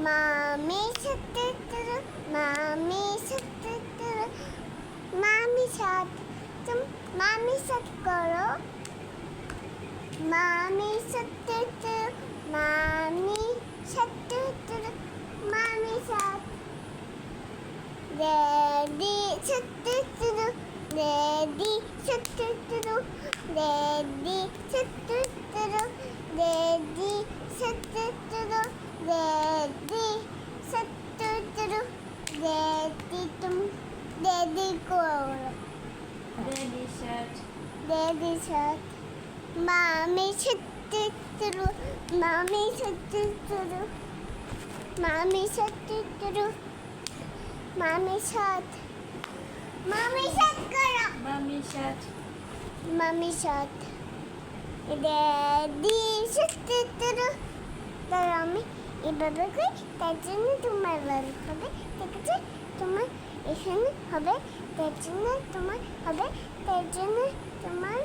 মামি সাথে তুরু মামি সাথে তুরু মামি সাথ তুম মামি সাথ করো মামি সাথে তুরু মামি সাথে তুরু মামি সাথ Daddy সাথে তুরু Daddy সাথে তুরু Daddy সাথে তুরু Daddy সাথে তুরু Daddy সাথে তুরু Daddy तुम Daddy को Daddy shirt. Daddy साथ Mommy साথे तुरु Mommy साथे तुरु Mommy साथे तुरु Mommy साथ करो Mommy shirt. Mommy साथ Daddy সাথে তুরু তার আমি এভাবে করি তার জন্য তোমার ভালো হবে ঠিক আছে তোমার এখানে হবে তার জন্য তোমার হবে তার জন্য তোমার